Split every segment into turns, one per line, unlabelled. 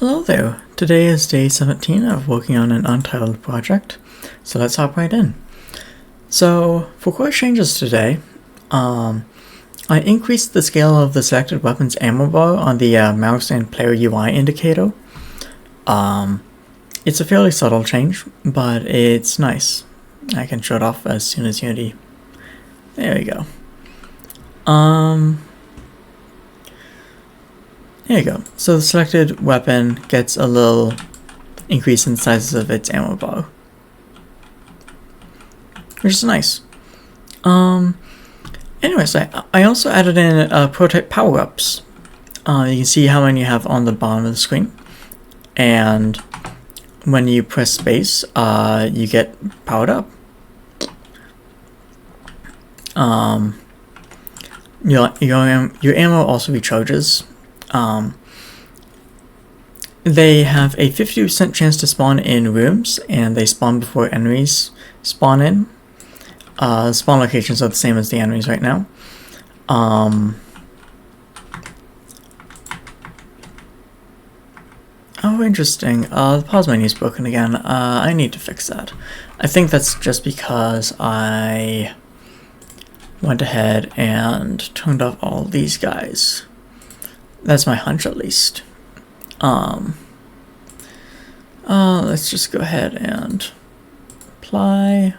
Hello there. Today is day 17 of working on an untitled project, so let's hop right in. So, for core changes today, I increased the scale of the selected weapon's ammo bar on the mouse and player UI indicator. It's a fairly subtle change, but it's nice. I can show it off as soon as Unity. There we go. There you go. So the selected weapon gets a little increase in the sizes of its ammo bar, which is nice. Anyways, I also added in prototype power-ups. You can see how many you have on the bottom of the screen, and when you press space, you get powered up. Your ammo also recharges. They have a 50% chance to spawn in rooms, and they spawn before enemies spawn in. Spawn locations are the same as the enemies right now. Oh, interesting. The pause menu is broken again. I need to fix that. I think that's just because I went ahead and turned off all these guys. That's my hunch, at least. Let's just go ahead and apply.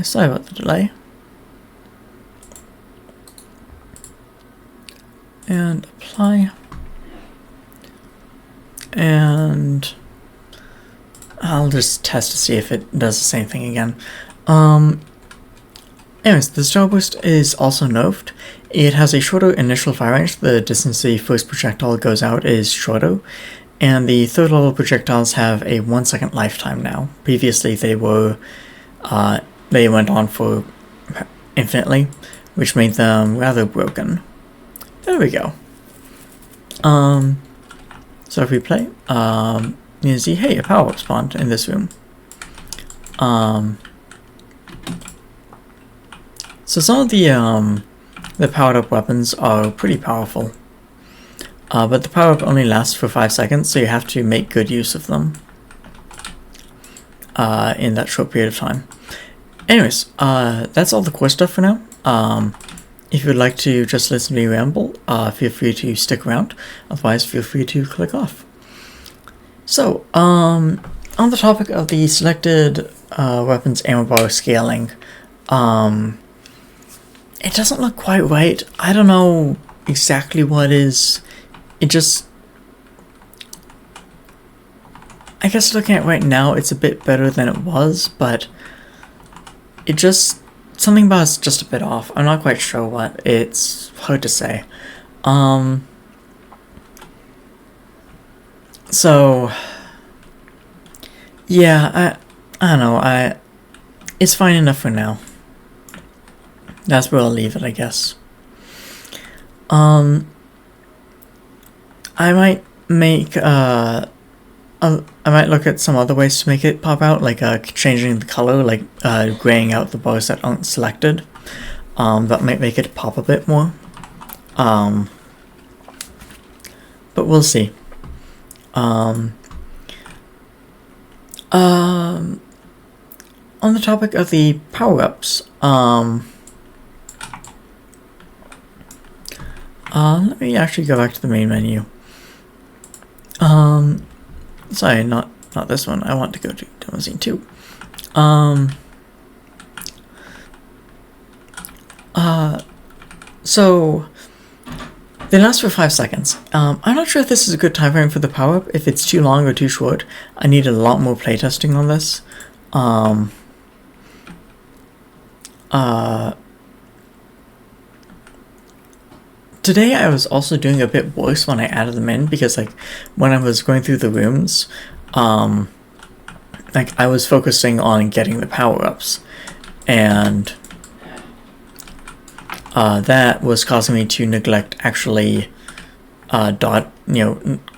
Sorry about the delay. And apply. And I'll just test to see if it does the same thing again. Anyways, the Star Burst is also nerfed. It has a shorter initial fire range. The distance the first projectile goes out is shorter, and the third level projectiles have a 1 second lifetime now. Previously, they went on for infinitely, which made them rather broken. There we go. So if we play, you can see, hey, a power-up spawned in this room. So some of the powered-up weapons are pretty powerful, but the power-up only lasts for 5 seconds, so you have to make good use of them in that short period of time. Anyways, that's all the core stuff for now. If you'd like to just listen to me ramble, feel free to stick around. Otherwise, feel free to click off. So, on the topic of the selected weapons ammo bar scaling, it doesn't look quite right. I don't know exactly what is. It just, I guess looking at it right now, it's a bit better than it was, but it just, something about it's just a bit off. I'm not quite sure what. It's hard to say. So yeah, I don't know. It's fine enough for now. That's where I'll leave it, I guess. I might make I might look at some other ways to make it pop out, like changing the color, like graying out the bars that aren't selected. That might make it pop a bit more. But we'll see. On the topic of the power-ups, let me actually go back to the main menu. Sorry, not this one. I want to go to demo scene 2. So they last for 5 seconds. I'm not sure if this is a good time frame for the power-up. If it's too long or too short, I need a lot more playtesting on this. Today I was also doing a bit worse when I added them in, because like when I was going through the rooms, like I was focusing on getting the power-ups, and that was causing me to neglect actually it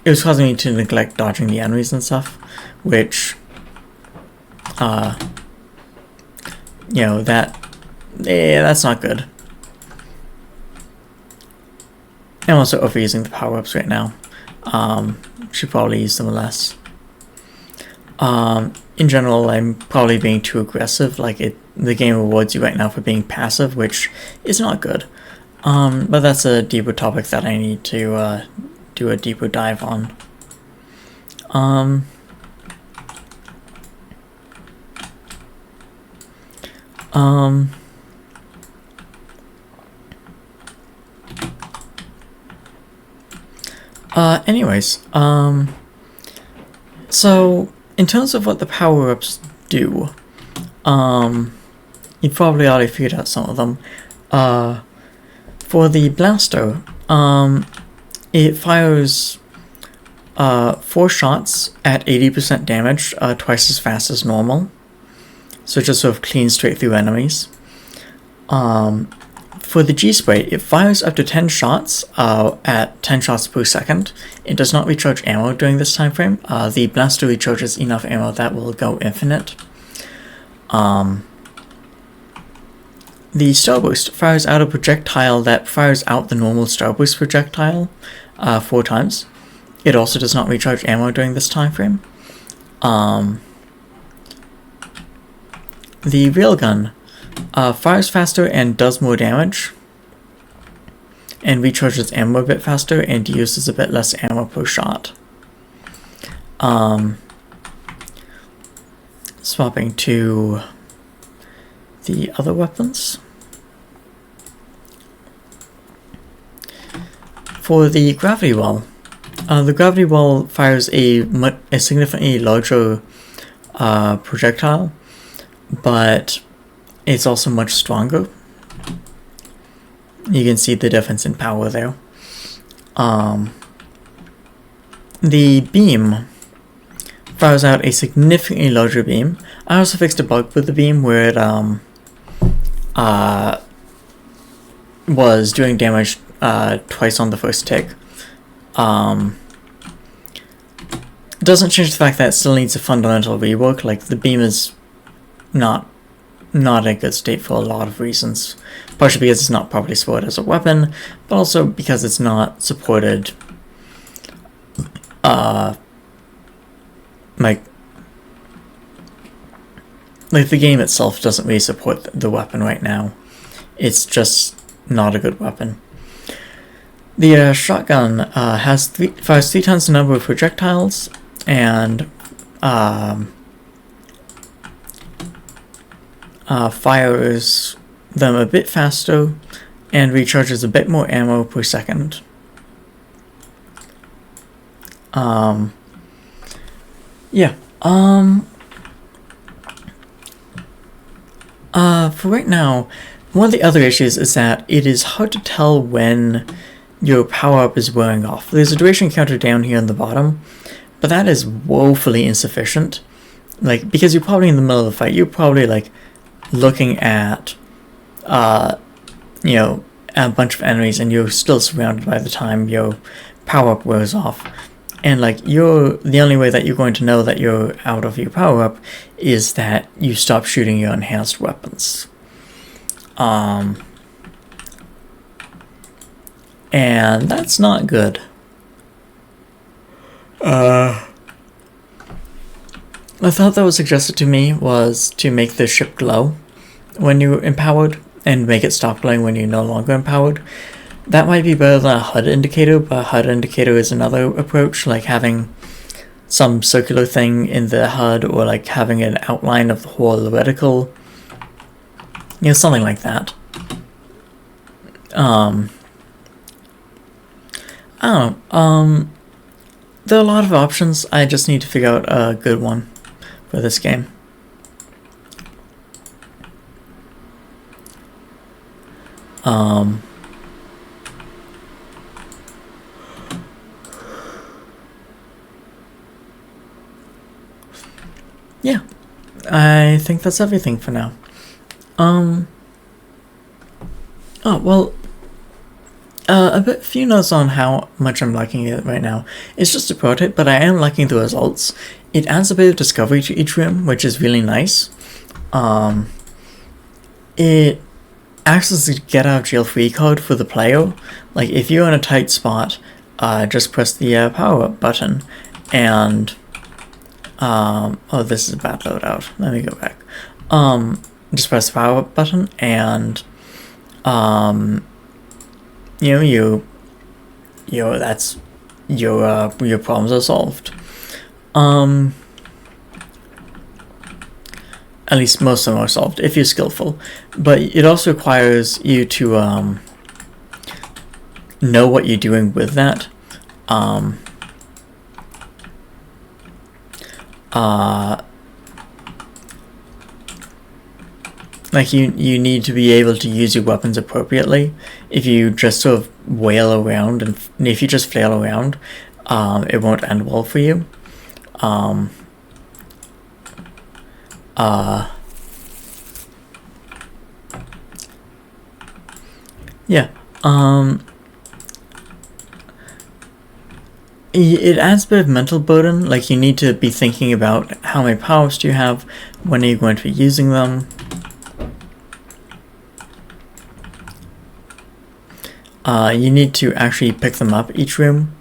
was causing me to neglect dodging the enemies and stuff, which that's not good. I'm also overusing the power-ups right now. Should probably use them less. In general, I'm probably being too aggressive. Like the game rewards you right now for being passive, which is not good. But that's a deeper topic that I need to do a deeper dive on. Anyways, so in terms of what the power-ups do, you probably already figured out some of them. For the blaster, it fires 4 shots at 80% damage, twice as fast as normal. So just sort of clean straight through enemies. For the G-Spray, it fires up to 10 shots at 10 shots per second. It does not recharge ammo during this time frame. The blaster recharges enough ammo that will go infinite. The Starburst fires out a projectile that fires out the normal Starburst projectile 4 times. It also does not recharge ammo during this time frame. The Railgun fires faster and does more damage, and recharges ammo a bit faster and uses a bit less ammo per shot. Swapping to the other weapons. For the Gravity Well, the Gravity Well fires a significantly larger projectile, but it's also much stronger. You can see the difference in power there. The beam fires out a significantly larger beam. I also fixed a bug with the beam where it was doing damage twice on the first tick. Doesn't change the fact that it still needs a fundamental rework. Like, the beam is not in a good state for a lot of reasons. Partially because it's not properly supported as a weapon, but also because it's not supported like the game itself doesn't really support the weapon right now. It's just not a good weapon. The shotgun fires 3 times the number of projectiles and fires them a bit faster and recharges a bit more ammo per second. For right now, one of the other issues is that it is hard to tell when your power-up is wearing off. There's a duration counter down here on the bottom, but that is woefully insufficient. Like, because you're probably in the middle of the fight, you're probably like looking at a bunch of enemies, and you're still surrounded by the time your power-up wears off. And like, the only way that you're going to know that you're out of your power-up is that you stop shooting your enhanced weapons. And that's not good. A thought that was suggested to me was to make the ship glow when you're empowered and make it stop glowing when you're no longer empowered. That might be better than a HUD indicator, but a HUD indicator is another approach, like having some circular thing in the HUD, or like having an outline of the whole reticle. Something like that. I don't know. There are a lot of options. I just need to figure out a good one for this game. Yeah, I think that's everything for now. A few notes on how much I'm liking it right now. It's just a prototype, but I am liking the results. It adds a bit of discovery to each room, which is really nice. It acts as a get out of jail free card for the player. Like if you're in a tight spot, just press the power up button, and oh, this is a bad loadout. Let me go back. Just press the power up button, and that's your problems are solved. At least most of them are solved if you're skillful, but it also requires you to know what you're doing with that. Like you need to be able to use your weapons appropriately. If you just sort of wail around and if you just flail around, it won't end well for you. Yeah. It adds a bit of mental burden. Like you need to be thinking about how many powers do you have, when are you going to be using them. You need to actually pick them up each room,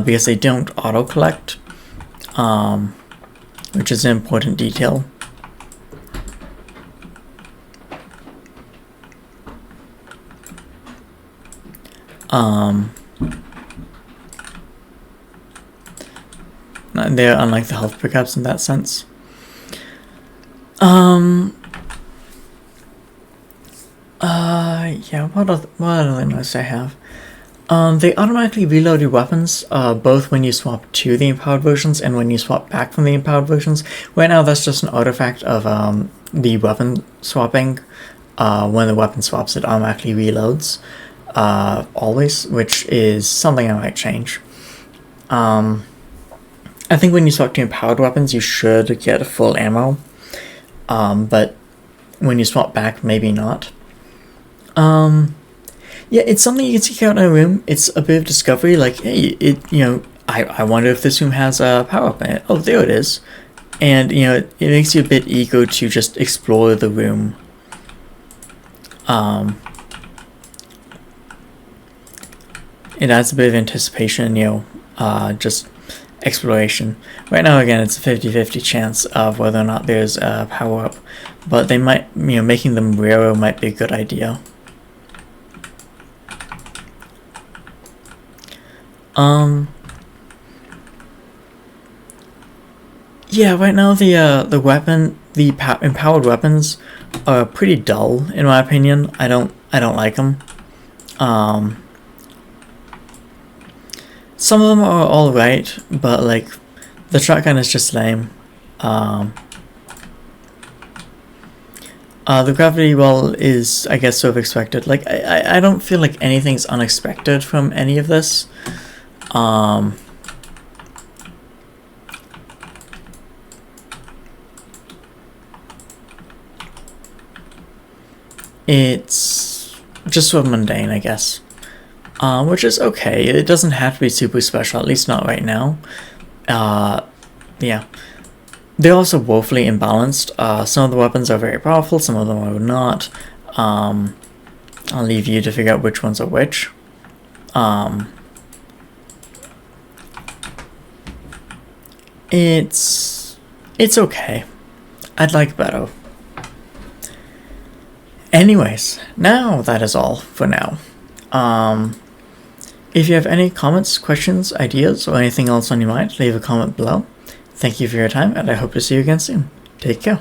because they don't auto-collect, which is an important detail. They're unlike the health pickups in that sense. Yeah, what other notes I have? They automatically reload your weapons, both when you swap to the empowered versions and when you swap back from the empowered versions. Right now, that's just an artifact of the weapon swapping. When the weapon swaps, it automatically reloads, always, which is something I might change. I think when you swap to empowered weapons, you should get full ammo, but when you swap back, maybe not. Yeah, it's something you can seek out in a room. It's a bit of discovery, like, hey, I wonder if this room has a power-up in it. Oh, there it is. And, it makes you a bit eager to just explore the room. It adds a bit of anticipation, just exploration. Right now, again, it's a 50-50 chance of whether or not there's a power-up, but they might, making them rarer might be a good idea. Yeah, right now the empowered weapons are pretty dull in my opinion. I don't like them. Some of them are alright, but like the shotgun is just lame. The gravity well is, I guess, sort of expected. Like I don't feel like anything's unexpected from any of this. It's just sort of mundane, I guess. Which is okay. It doesn't have to be super special, at least not right now. Yeah. They're also woefully imbalanced. Some of the weapons are very powerful, some of them are not. I'll leave you to figure out which ones are which. It's okay. I'd like better. Anyways, now that is all for now. If you have any comments, questions, ideas, or anything else on your mind, leave a comment below. Thank you for your time, and I hope to see you again soon. Take care.